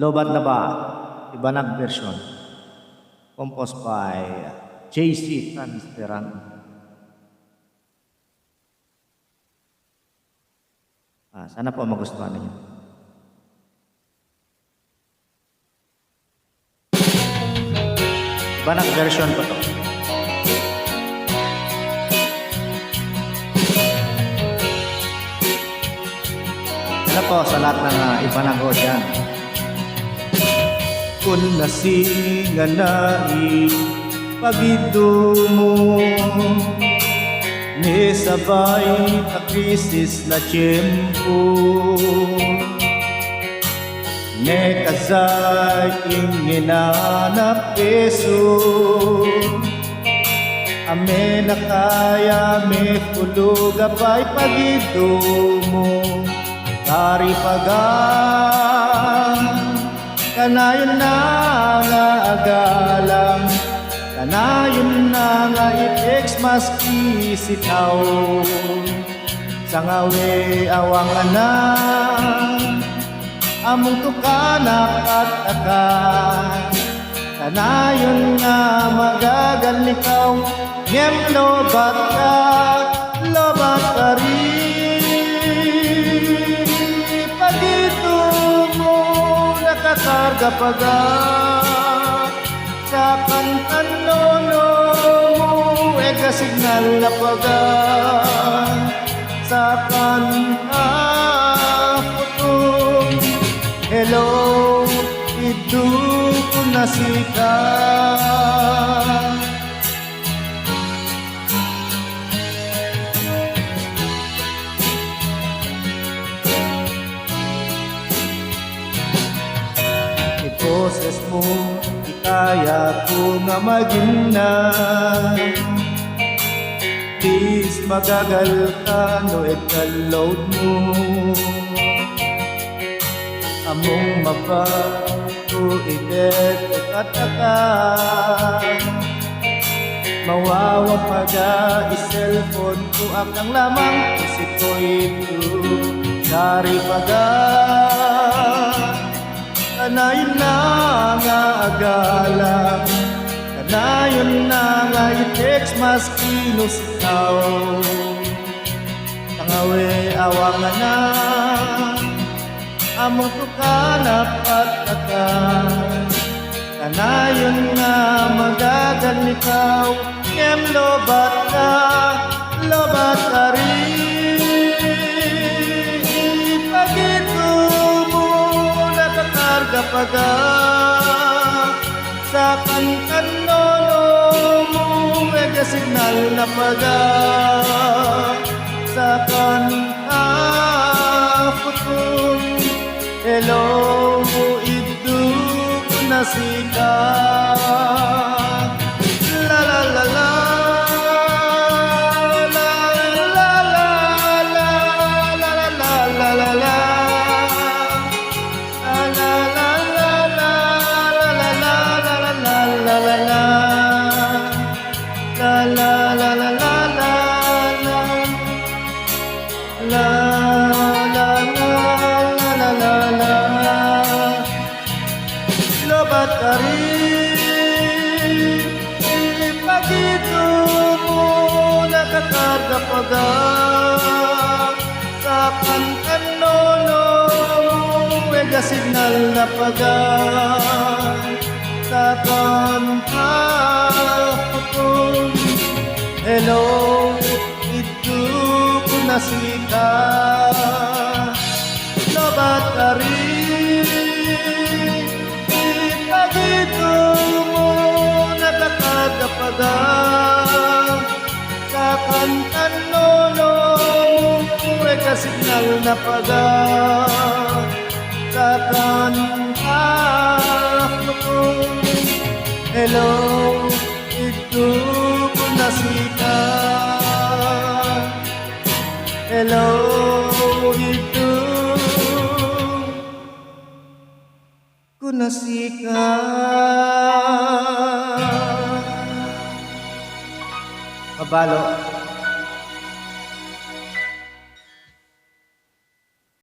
Lobat na ba? Ibanag version. Composed by JC Transferan. Sana po magustuhan ninyo. Ibanag version po to. Sana po sa lahat ng ibanag ko dyan. Kung nasinga na ipagido mo, ni sabay na krisis na tiyempo, ne kasay ingina na peso, ame na kaya me kuluga pa'y pagido mo, karipagan kanayon na nga agalang, kanayon na nga i-text maski sitaw, sa ngawe awang anak, among tukanak at akan, kanayon nga magagalikaw, ngem lobat ka rin, pagito mo nakakarga paga, sa kantan nono mo ega signal na paga, sa kanta putong hello idu ko nasika. Boses mo, di kaya ko nga maging na. Please magagal ka, no load mo. Among mabago, idet, ikatakan. Mawawang paga, iselfon ko akang lamang, kasi ko ito, dari paga. Kanayon na nga agalang, kanayon na nga i-text maski nusitaw, tangawe awang na among tukanap at takan, kanayon nga magagalikaw, ngem lobat ka rin, pagito paga, sa kantan nono mo ega signal na paga, sa kanta putong hello idu nasika, la la la la. Lobat ka rin, pagito mo nakakarga paga, sa kantan nono mo ega signal na paga, sa kanta putong hello itu ko nasika, lobat ka rin, pagito mo nakakagapaga, sa kantan nono mo ega signal na paga, sa kanta putong hello itu ko nasika, hello itu ko nasika. Kabalo.